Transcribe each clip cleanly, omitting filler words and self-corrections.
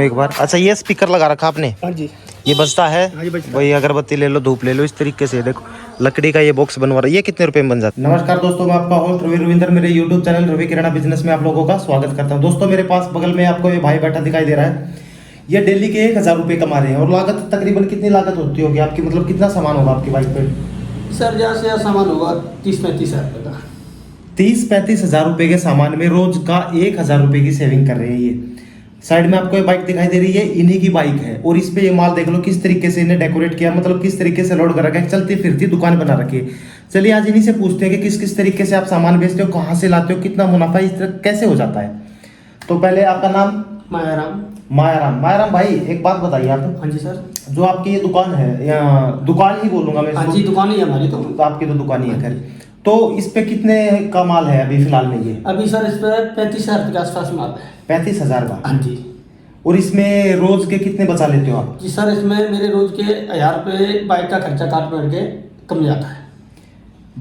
एक बार। अच्छा, ये स्पीकर लगा रखा आपने? हाँ जी, ये बजता है? हाँ जी बजता है। वही अगरबत्ती ले लो, धूप ले लो, इस तरीके से। देखो लकड़ी का ये बॉक्स बनवा रहा है। ये कितने रुपए में बन जाता है? नमस्कार दोस्तों, मैं आपका होस्ट रवि रविंदर, मेरे यूट्यूब चैनल रवि किराना बिजनेस में आप लोगों का स्वागत करता हूं। दोस्तों, मेरे पास बगल में आपको ये भाई बैठा दिखाई दे रहा है। ये डेली के 1000 रुपये कमा रहे हैं। और लागत तकरीबन कितनी लागत होती होगी आपकी? मतलब कितना सामान होगा आपकी बाइक पे? सर जहाँ से सामान होगा 30-35 हज़ार रुपये का। 30-35 हजार रुपए के सामान में रोज का 1000 रुपए की सेविंग कर रहे हैं। ये साइड में आपको ये बाइक दिखाई दे रही है, इन्हीं की बाइक है। और इस पे ये माल देख लो किस तरीके से इन्हें डेकोरेट किया, मतलब किस तरीके से लोड कर रखा है। चलती फिरती दुकान बना रखी है। चलिए आज इन्हीं से पूछते हैं कि किस किस तरीके से आप सामान बेचते हो, कहाँ से लाते हो, कितना मुनाफा इस तरह कैसे हो जाता है। तो पहले आपका नाम? मायाराम। मायाराम भाई, एक बात बताइए आप। हाँ जी सर। जो आपकी ये दुकान है, या दुकान ही बोलूंगा मैं हाँ इसको? जी, दुकान ही है हमारी। तो आपकी तो दुकान ही है। खैर, तो इस पे कितने का माल है अभी फिलहाल में? ये अभी सर इस पर 35,000 के आसपास माल है। 35,000 का? हाँ जी। और इसमें रोज के कितने बचा लेते हो आप? जी सर, इसमें मेरे रोज के 1000 रुपये बाइक का खर्चा काट पड़ के कम जाता है।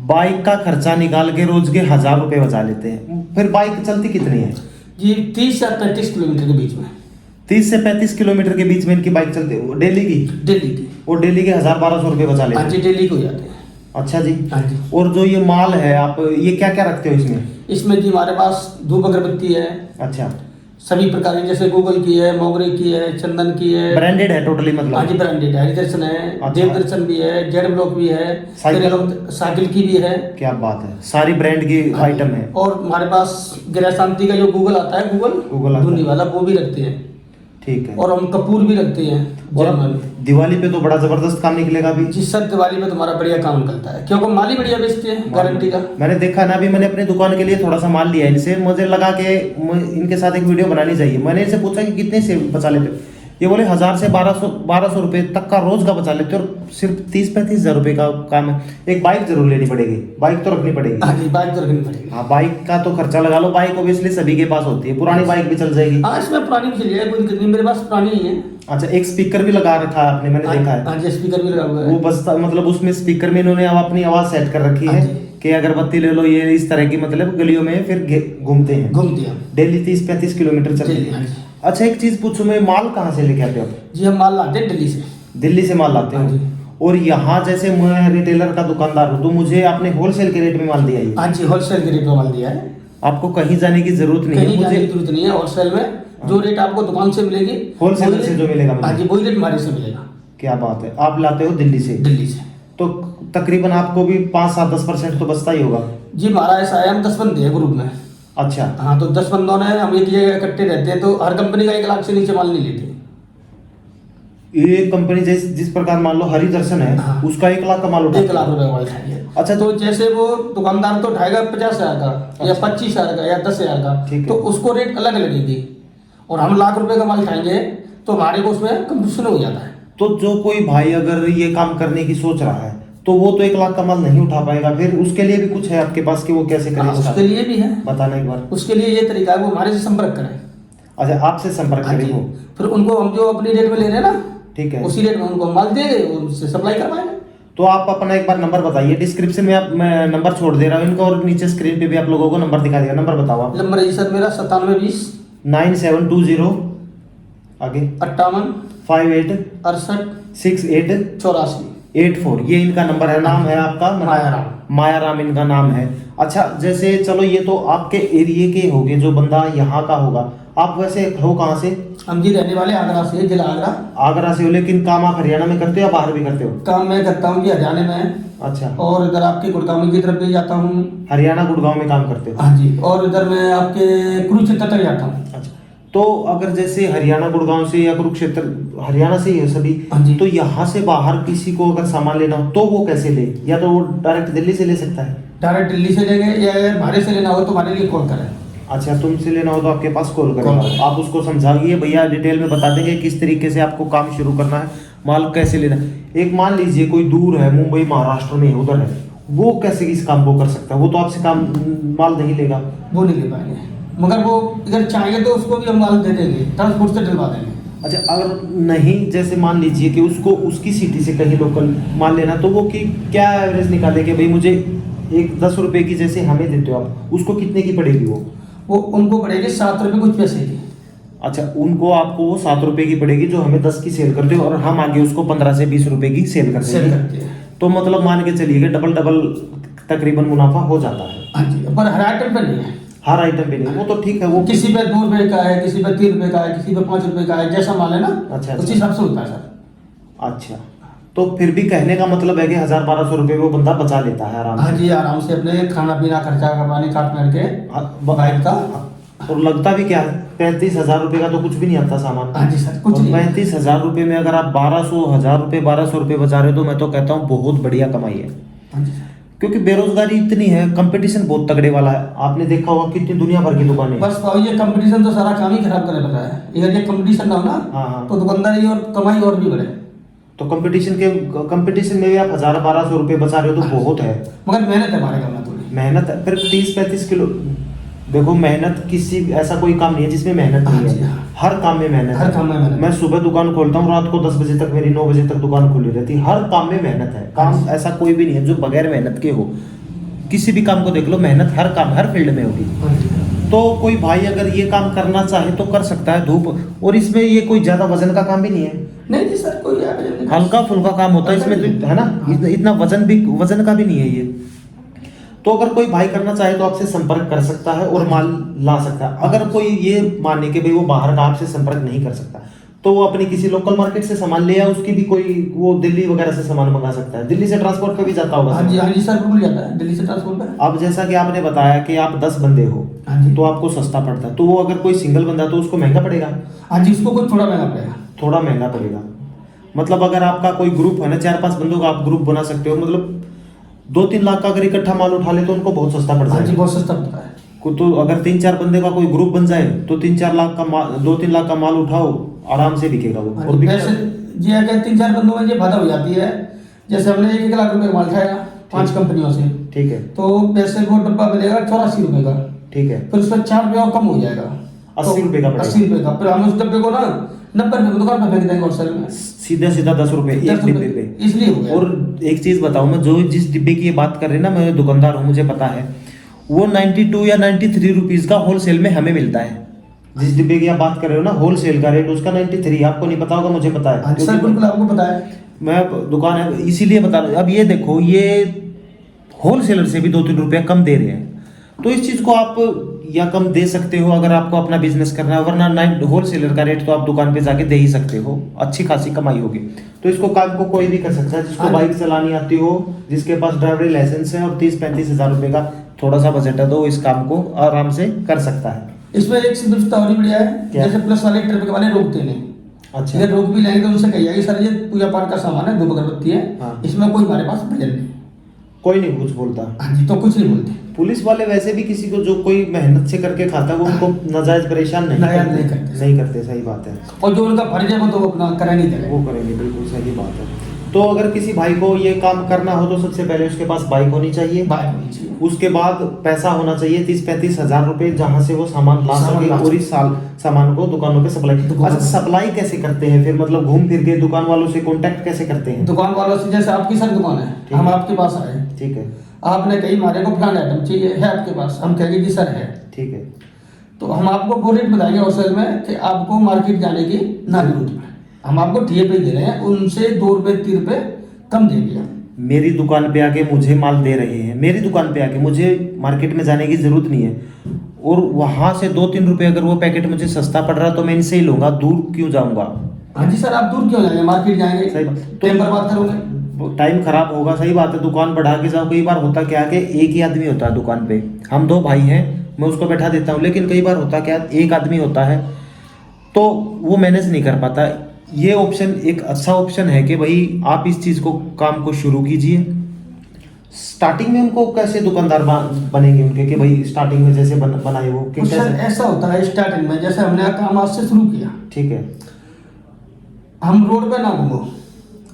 बाइक का खर्चा निकाल के रोज के 1000 रुपए बचा लेते हैं। फिर बाइक चलती कितनी है? जी 30 या 35 किलोमीटर के बीच में। 30 से 35 किलोमीटर के बीच में इनकी बाइक चलती है डेली की? डेली की। और डेली के 1000-1200 रुपए बचा लेते हाँ हैं? जी, डेली को हो जाते हैं। अच्छा जी। हाँ जी। और जो ये माल है, आप ये क्या क्या रखते हो इसमें? इसमें जी हमारे पास धूप अगरबत्ती है, अच्छा, सभी प्रकार की, जैसे गूगल की है, मोगरे की है, चंदन की है। ब्रांडेड है टोटली मतलब? हाँ जी, ब्रांडेड है। हरिदर्शन है, अच्छा। देवदर्शन भी है, जेड ब्लॉक भी है, साइकिल की भी है। क्या बात है, सारी ब्रांड की आइटम है। और हमारे पास गृह शांति का जो गूगल आता है, गूगल धुनी वाला, वो भी रखते हैं। ठीक है। और हम कपूर भी रखते हैं। और दिवाली पे तो बड़ा जबरदस्त काम निकलेगा अभी। जी सर, दिवाली में तुम्हारा बढ़िया काम निकलता है, क्योंकि माल ही बढ़िया बेचते हैं, गारंटी का। मैंने देखा ना, अभी मैंने अपनी दुकान के लिए थोड़ा सा माल लिया इनसे। मुझे लगा कि इनके साथ एक वीडियो बनानी चाहिए। मैंने इनसे पूछा कि कितने से बचा लेते हो? ये बोले 1000 से 1200 रुपए तक का रोज का बचा लेते हो। और सिर्फ 30-35 हजार रुपए का काम है। एक बाइक जरूर लेनी पड़ेगी, बाइक तो रखनी पड़ेगी। हाँ जी, बाइक तो रखनी पड़ेगी। हाँ, बाइक का तो खर्चा लगा लो। बाइक ऑब्वियसली सभी के पास होती है, पुरानी बाइक भी चल जाएगी। हाँ, इसमें पुरानी भी चल जाएगी, कोई दिक्कत नहीं, मेरे पास पुरानी ही है। अच्छा, एक स्पीकर भी लगा रखा है आपने, मैंने देखा है। हाँ जी, स्पीकर भी लगा हुआ है। वो बजता, मतलब उसमें स्पीकर में इन्होंने अब अपनी आवाज सेट कर रखी है कि अगरबत्ती ले लो, ये इस तरह की, मतलब गलियों में फिर घूमते हैं डेली 30-35 किलोमीटर चलते हैं। अच्छा, एक चीज पूछूं मैं, माल कहाँ से लेके आते हो? जी हम माल लाते हैं दिल्ली से। दिल्ली से माल लाते हो? और यहाँ जैसे मैं रिटेलर का दुकानदार हूँ, तो मुझे आपने होलसेल के रेट में माल दिया है? हाँ जी, होलसेल के रेट में माल दिया है। आपको कहीं जाने की जरूरत नहीं है? मुझे जरूरत नहीं है। होलसेल में जो रेट आपको दुकान से मिलेगी, होलसेल से जो मिलेगा। हाँ जी, वही रेट हमारे से मिलेगा। क्या बात है, आप लाते हो दिल्ली से? दिल्ली से। तो तकरीबन आपको भी 5-7-10% तो बचता ही होगा? जी हमारा ऐसा है, हम 10 बंदे हैं ग्रुप में। अच्छा। हाँ, तो 10 बंदों ने हम एक जगह इकट्ठे रहते हैं, तो हर कंपनी का 1 लाख से नीचे माल नहीं लेते। ये कंपनी जिस प्रकार मान लो हरिदर्शन है, हाँ। उसका 1 लाख का माल उठा 1 लाख रुपए का माल उठाएंगे। अच्छा, तो जैसे वो दुकानदार तो उठाएगा 50,000 का, या 25,000 का, या 10,000 का, तो उसको रेट अलग लगेगी। और हम लाख रुपए का माल उठाएंगे तो हमारे को उसमें कंपटीशन हो जाता है। तो जो कोई भाई अगर ये काम करने की सोच रहा है, तो वो तो 1 लाख का माल नहीं उठा पाएगा। फिर उसके लिए भी कुछ है आपके पास कि वो कैसे करें? उसके लिए भी है, बताना एक बार। उसके लिए ये तरीका है, वो हमारे से संपर्क करें। अच्छा, आपसे संपर्क करें वो? फिर उनको हम जो अपनी रेट में ले रहे हैं ना, ठीक है, उसी रेट में उनको माल देंगे और उससे सप्लाई करवाएंगे। तो आप अपना एक बार नंबर बताइए। डिस्क्रिप्शन में मैं नंबर छोड़ दे रहा हूँ इनका, और नीचे स्क्रीन पे भी आप लोगों को नंबर दिखा देगा। नंबर बताओ आप। नंबर है सर मेरा 9720 9720 आगे 58 58 68 68 84 84। ये इनका नंबर है। नाम है आपका? मायाराम इनका नाम है। अच्छा, जैसे चलो ये तो आपके एरिया के होंगे, जो बंदा यहाँ का होगा। आप वैसे हो कहाँ से? हम जी रहने वाले आगरा से, जिला आगरा। आगरा से हो, लेकिन काम आप हरियाणा में करते हो या बाहर भी करते हो? काम मैं करता हूँ जी हरियाणा में। अच्छा। और इधर आपके गुड़गांव की तरफ भी जाता हूँ। हरियाणा गुड़गांव में काम करते हो? हाँ जी। और इधर मैं आपके कुरुक्षेत्र तक जाता हूँ। अच्छा, तो अगर जैसे हरियाणा गुड़गांव से या कुरुक्षेत्र, हरियाणा से ही है सभी, तो यहाँ से बाहर किसी को अगर सामान लेना हो तो वो कैसे ले? या तो वो डायरेक्ट दिल्ली से ले सकता है? डायरेक्ट दिल्ली से लेंगे, या अगर हमारे से लेना हो तो हमारे लिए कॉल करें। अच्छा, तुमसे लेना हो तो आपके पास कॉल करेगा। आप उसको समझाइए, भैया डिटेल में बता देंगे किस तरीके से आपको काम शुरू करना है, माल कैसे लेना है। एक मान लीजिए कोई दूर है, मुंबई महाराष्ट्र में उधर है, वो कैसे इस काम को कर सकता है? वो तो आपसे काम माल नहीं लेगा। वो नहीं ले पाएंगे, मगर वो अगर चाहेंगे तो उसको भी हम माल दे देंगे, ट्रांसपोर्ट से डलवा देंगे। अच्छा, अगर नहीं, जैसे मान लीजिए कि उसको उसकी सिटी से कहीं लोकल माल लेना, तो वो कि क्या एवरेज निकाले कि भाई मुझे एक 10 रुपए की जैसे हमें देते हो आप, उसको कितने की पड़ेगी? वो उनको पड़ेगी 7 रुपये कुछ पैसे की। अच्छा, उनको आपको वो 7 रुपए की पड़ेगी जो हमें 10 की सेल करते हो, और हम आगे उसको 15 से 20 रुपए की सेल करते सेल हैं। करते हैं। तो मतलब मान के चलिए डबल डबल तकरीबन मुनाफा हो जाता है। हाँ जी, पर हर आइटम पे नहीं है। हर आइटम पे नहीं, वो तो ठीक है। वो किसी पे 2 रुपए का है, किसी पे 3 रुपए का है, किसी पे 5 रुपए का है, जैसा माल है ना, अच्छा, उसी हिसाब से होता है सर। अच्छा, तो फिर भी कहने का मतलब है कि 1000-1200 रुपए वो बंदा बचा लेता है आराम हाँ से। जी, आराम से अपने खाना पीना खर्चा का पानी काट मार के बाइक का। और लगता भी क्या है, 35,000 रुपए का तो कुछ भी नहीं आता सामान। हाँ जी सर, कुछ नहीं। 35,000 रुपए में अगर आप 1200 रुपए बचा रहे हो, तो मैं तो कहता हूँ बहुत बढ़िया कमाई है। हाँ जी सर। क्योंकि बेरोजगारी इतनी है, कंपटीशन बहुत तगड़े वाला है। आपने देखा होगा कितनी दुनिया भर की दुकानें हैं। बस भाई ये कंपटीशन तो सारा काम ही खराब करने लगा है। अगर ये कंपटीशन ना हो हाँ, ना, हाँ। तो दुकानदारी और कमाई और भी बढ़े। तो कंपटीशन में भी आप 1000-1200 रुपए बचा रहे हो तो बहुत है। मगर मेहनत है हमारे काम में थोड़ी। मेहनत है, फिर 30-35 किलो। देखो, मेहनत किसी ऐसा कोई काम नहीं है जिसमें मेहनत नहीं हाँ जी, है। हाँ। हर काम में मेहनत हर है। काम में मेहनत। मैं सुबह दुकान खोलता हूँ, रात को 10 बजे तक मेरी 9 बजे तक दुकान खुली रहती है। हर काम में मेहनत है। काम ऐसा कोई भी नहीं है जो बगैर मेहनत के हो। किसी भी काम को देख लो, मेहनत हर काम हर फील्ड में होगी। हाँ जी। तो कोई भाई अगर ये काम करना चाहे तो कर सकता है। धूप, और इसमें ये कोई ज्यादा वजन का काम भी नहीं है। नहीं जी सर, कोई हल्का फुल्का काम होता है इसमें, तो है ना। इतना वजन का भी नहीं है ये। तो अगर कोई भाई करना चाहे तो आपसे संपर्क कर सकता है और माल ला सकता है। अगर कोई ये माने कि भाई वो बाहर का आपसे संपर्क नहीं कर सकता, तो वो अपनी किसी लोकल मार्केट से सामान ले, या उसकी भी कोई वो दिल्ली वगैरह से सामान मंगा सकता है। दिल्ली से ट्रांसपोर्ट पे भी जाता होगा। हाँ जी, हाँ जी सर, बिल्कुल जाता है दिल्ली से ट्रांसपोर्ट पे। अब जैसा कि आपने बताया कि आप 10 बंदे हो, हाँ जी। तो आपको सस्ता पड़ता है। तो वो अगर कोई सिंगल बंदा तो उसको महंगा पड़ेगा। हाँ जी, उसको कुछ थोड़ा महंगा पड़ेगा। थोड़ा महंगा पड़ेगा। मतलब अगर आपका कोई ग्रुप है ना, 4-5 बंदों का आप ग्रुप बना सकते हो। मतलब 2-3 लाख का अगर इकट्ठा माल उठा ले तो उनको बहुत सस्ता पड़ हाँ जी, जाएगा। बहुत सस्ता पड़ता है। तो अगर 3-4 बंदे का कोई ग्रुप बन जाए तो 3-4 लाख का माल, 2-3 लाख का माल उठाओ, आराम से बिकेगा वो। हाँ और जी, वैसे जी अगर 3-4 बंदों में ये फायदा हो जाती है। जैसे हमने 1 लाख रुपए का माल उठाया 5 कंपनियों से, ठीक है, तो वैसे वो डब्बा मिलेगा 84 रुपए का। ठीक है। फिर उसका 4 रुपये और कम हो जाएगा, 80 रुपए का पड़ेगा। 80 रुपए का। फिर हम उस डब्बे को ना 90 रुपए दुकान पर फेंक देंगे होलसेल में। सीधा 10 रुपए एक 10 डिब्बे रुपए पे। इसलिए हो गया। और एक चीज बताऊं, मैं जो जिस डिब्बे की ये बात कर रहे हैं ना, मैं दुकानदार हूँ, मुझे पता है। वो 92 या 93 रुपीज का होलसेल में हमें मिलता है। जिस डिब्बे की आप बात कर रहे हो ना, होलसेल का रेट उसका 93। आपको नहीं पता होगा, मुझे पता है। हाँ सर, बिल्कुल आपको पता है। मैं दुकान है इसीलिए बता रहा हूँ। अब ये देखो, ये होलसेलर से भी 2-3 रुपया कम दे रहे हैं। तो इस चीज को आप या कम दे सकते हो अगर आपको अपना बिजनेस करना है, वरना होलसेलर का रेट तो आप दुकान पे जाके दे ही सकते हो, अच्छी खासी कमाई होगी। तो इसको काम को कोई भी कर सकता है, जिसको बाइक चलानी आती हो, जिसके पास ड्राइवरी लाइसेंस है और 30-35 हजार रुपए का थोड़ा सा बजट है, तो वो इस काम को आराम से कर सकता है। इसमें एक सिर्फ और बढ़िया है, जैसे प्लस वाले ट्रिप वाले रोकते नहीं। अच्छा, अगर रोक भी लेंगे तो उनसे कहिए कि सर ये पूजा पाठ का सामान है, 2 अगरबत्ती है, हाँ। इसमें कोई हमारे पास भजन नहीं। कोई नहीं कुछ बोलता। हाँ जी, तो कुछ नहीं बोलते। पुलिस वाले वैसे भी किसी को जो कोई मेहनत से करके खाता है वो उनको नाजायज परेशान नहीं करते। सही बात है। और जो उनका फर्ज है वो तो अपना करेंगे ही वो करेंगे, बिल्कुल सही बात है। तो अगर किसी भाई को ये काम करना हो तो सबसे पहले उसके पास बाइक होनी चाहिए। बाइक होनी चाहिए। उसके बाद पैसा होना चाहिए 30-35 हजार रुपए, जहां से वो सामान ला सके और इस साल सामान को दुकानों पे सप्लाई। अच्छा, सप्लाई कैसे करते हैं फिर? मतलब घूम फिर के दुकान वालों से कांटेक्ट कैसे करते हैं? दुकान वालों से, जैसे आपकी सर दुकान है, हम आपके पास आए, ठीक है, आपने कही हमारे को फलाना आइटम चाहिए है आपके पास, हम कहेंगे जी सर है, ठीक है, तो हम आपको वो रेट बताएंगे होलसेल में कि आपको मार्केट जाने की ना जरूरत है। हम आपको ठेके पे दे रहे हैं, उनसे 2 रुपए 3 रुपए कम देंगे। मेरी दुकान पे आके मुझे माल दे रहे हैं, मेरी दुकान पे आके, मुझे मार्केट में जाने की जरूरत नहीं है, और वहां से 2-3 रुपए अगर वो पैकेट मुझे सस्ता पड़ रहा तो मैं इनसे ही लूंगा, दूर क्यों जाऊंगा? हाँ जी सर, आप दूर क्यों जाएंगे, मार्केट जाएंगे, सही बात। टाइम बर्बाद करोगे, टाइम खराब होगा। सही बात है, दुकान बढ़ा के जाओ। कई बार होता क्या है कि एक ही आदमी होता है दुकान पे, हम 2 भाई हैं, मैं उसको बैठा देता हूँ, लेकिन कई बार होता क्या, एक आदमी होता है तो वो मैनेज नहीं कर पाता। ये ऑप्शन एक अच्छा ऑप्शन है कि भाई आप इस चीज को, काम को शुरू कीजिए। स्टार्टिंग में उनको कैसे दुकानदार बनेंगे उनके, कि भाई स्टार्टिंग में जैसे बनाए वो कि सर ऐसा होता है स्टार्टिंग में, जैसे हमने काम आज से शुरू किया, ठीक है, हम रोड पे ना घूमो।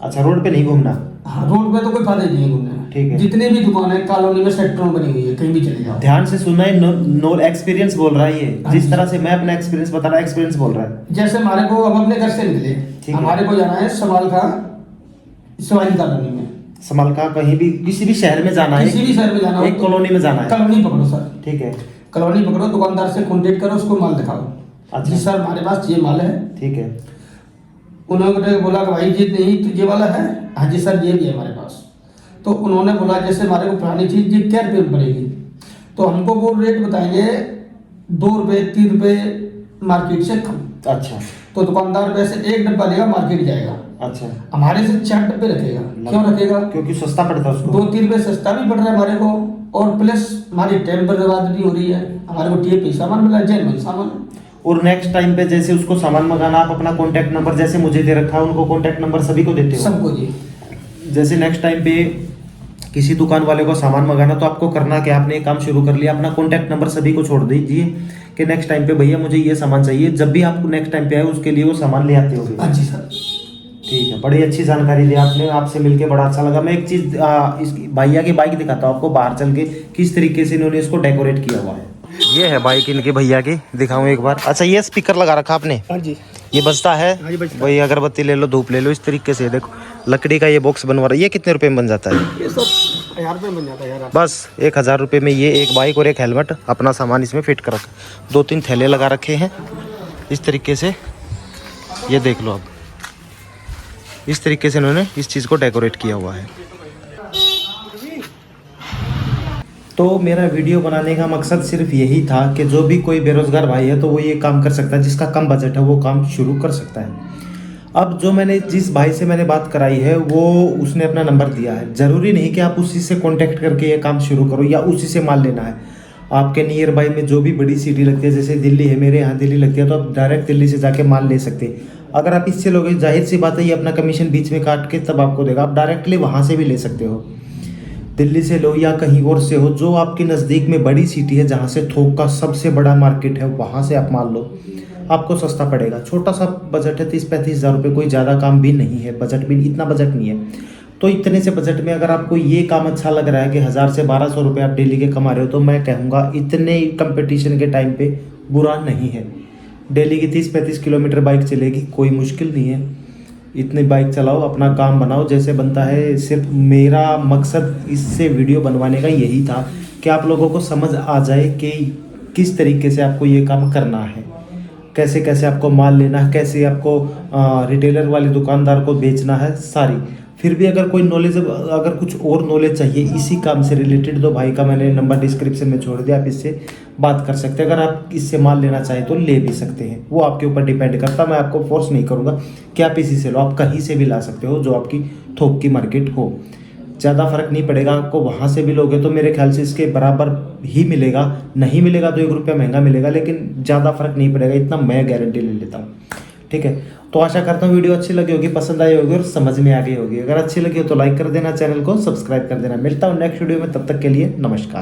अच्छा, रोड पे नहीं घूमना। हाँ, रोड पे तो कोई फायदा नहीं है घूमने में। ठीक है। जितने भी दुकान है कॉलोनी में सेक्टरों में बनी हुई है, कहीं भी चले जाओ। ध्यान से सुनना है, नो एक्सपीरियंस बोल रहा है ये, हाँ जिस जी। तरह से मैं अपना एक्सपीरियंस बता रहा हूँ, एक्सपीरियंस बोल रहा है। जैसे हमारे को, अब अपने घर से निकले, ठीक है। हमारे को जाना है समाल का शिवाजी कॉलोनी में, समल का कहीं भी किसी भी शहर में जाना है, किसी भी शहर में जाना हो एक तो कॉलोनी में जाना है, कॉलोनी पकड़ो सर, ठीक है, कॉलोनी पकड़ो, दुकानदार से कॉन्टेक्ट करो, उसको माल दिखाओ, अच्छा। जी सर हमारे पास ये माल है। ठीक है। उन्होंने बोला कि भाई ये नहीं तो ये वाला है, हाँ जी सर ये भी है हमारे पास। तो उन्होंने बोला जैसे हमारे को पुरानी चीज़ ये क्या रुपये में पड़ेगी, तो हमको वो रेट बताएंगे 2 रुपये 3 रुपये मार्केट से कम। अच्छा। तो दुकानदार वैसे 1 डब्बा लेगा मार्केट जाएगा, अच्छा। हमारे से 4 डब्बे रखेगा। क्यों रखेगा? क्योंकि सस्ता पड़ता है उसको। 2-3 रुपये सस्ता भी पड़ रहा है हमारे को, और प्लस हमारी टाइम पर बर्बाद भी हो रही है, हमारे को टीए सामान मिला जेल सामान। और नेक्स्ट टाइम पे जैसे उसको सामान मंगाना, आप अपना कॉन्टैक्ट नंबर जैसे मुझे दे रखा है, उनको कॉन्टैक्ट नंबर सभी को देते हो? सबको जी। जैसे नेक्स्ट टाइम पे किसी दुकान वाले को सामान मंगाना तो आपको करना क्या, आपने ये काम शुरू कर लिया, अपना कॉन्टैक्ट नंबर सभी को छोड़ दीजिए कि नेक्स्ट टाइम पे भैया मुझे ये सामान चाहिए, जब भी आप नेक्स्ट टाइम पे आए उसके लिए वो सामान ले आते हो। हाँ जी सर। ठीक है, बड़ी अच्छी जानकारी दी आपने, आपसे मिलके बड़ा अच्छा लगा। मैं एक चीज़ इस भैया की बाइक दिखाता हूँ आपको बाहर चल के, किस तरीके से इन्होंने इसको डेकोरेट किया हुआ है। ये है बाइक इनके भैया की, दिखाऊं एक बार। अच्छा, ये स्पीकर लगा रखा आपने? हाँ जी। ये बजता है? हाँ जी बजता वही अगरबत्ती ले लो, धूप ले लो, इस तरीके से। देखो लकड़ी का ये बॉक्स बनवा रहा है, ये कितने रुपए में बन जाता है? ये सब 1000 रुपये बन जाता है यार। बस 1000 रुपये में ये एक बाइक और एक हेलमेट, अपना सामान इसमें फिट कर रखा, 2-3 थैले लगा रखे हैं इस तरीके से। ये देख लो, अब इस तरीके से इन्होंने इस चीज़ को डेकोरेट किया हुआ है। तो मेरा वीडियो बनाने का मकसद सिर्फ यही था कि जो भी कोई बेरोजगार भाई है तो वो ये काम कर सकता है, जिसका कम बजट है वो काम शुरू कर सकता है। अब जो मैंने जिस भाई से मैंने बात कराई है वो उसने अपना नंबर दिया है। ज़रूरी नहीं कि आप उसी से कांटेक्ट करके ये काम शुरू करो या उसी से माल लेना है। आपके नियर बाई में जो भी बड़ी सिटी लगती है, जैसे दिल्ली है, मेरे यहाँ दिल्ली लगती है, तो आप डायरेक्ट दिल्ली से जाके माल ले सकते हैं। अगर आप इससे लोगे, जाहिर सी बात है ये अपना कमीशन बीच में काट के तब आपको देगा। आप डायरेक्टली वहाँ से भी ले सकते हो, दिल्ली से लो या कहीं और से हो, जो आपके नज़दीक में बड़ी सिटी है जहाँ से थोक का सबसे बड़ा मार्केट है, वहाँ से आप माल लो, आपको सस्ता पड़ेगा। छोटा सा बजट है, 30-35 हज़ार रुपये, कोई ज़्यादा काम भी नहीं है, बजट भी इतना बजट नहीं है। तो इतने से बजट में अगर आपको ये काम अच्छा लग रहा है कि 1000 से 1200 रुपये आप डेली के कमा रहे हो, तो मैं कहूँगा इतने कंपटीशन के टाइम पे बुरा नहीं है। डेली की 30-35 किलोमीटर बाइक चलेगी, कोई मुश्किल नहीं है। इतनी बाइक चलाओ, अपना काम बनाओ जैसे बनता है। सिर्फ मेरा मकसद इससे वीडियो बनवाने का यही था कि आप लोगों को समझ आ जाए कि किस तरीके से आपको ये काम करना है, कैसे कैसे आपको माल लेना है, कैसे आपको रिटेलर वाले दुकानदार को बेचना है, सारी। फिर भी अगर कोई नॉलेज, अगर कुछ और नॉलेज चाहिए इसी काम से रिलेटेड, तो भाई का मैंने नंबर डिस्क्रिप्शन में छोड़ दिया, आप इससे बात कर सकते हैं। अगर आप इससे माल लेना चाहें तो ले भी सकते हैं, वो आपके ऊपर डिपेंड करता, मैं आपको फोर्स नहीं करूँगा कि आप इसी से लो, आप कहीं से भी ला सकते हो जो आपकी थोक की मार्केट हो। ज़्यादा फर्क नहीं पड़ेगा आपको, वहाँ से भी लोगे तो मेरे ख्याल से इसके बराबर ही मिलेगा, नहीं मिलेगा तो 1 रुपया महंगा मिलेगा, लेकिन ज़्यादा फर्क नहीं पड़ेगा, इतना मैं गारंटी ले लेता हूँ। ठीक है, तो आशा करता हूँ वीडियो अच्छी लगी होगी, पसंद आई होगी और समझ में आ गई होगी। अगर अच्छी लगी हो तो लाइक कर देना, चैनल को सब्सक्राइब कर देना। मिलता हूँ नेक्स्ट वीडियो में, तब तक के लिए नमस्कार।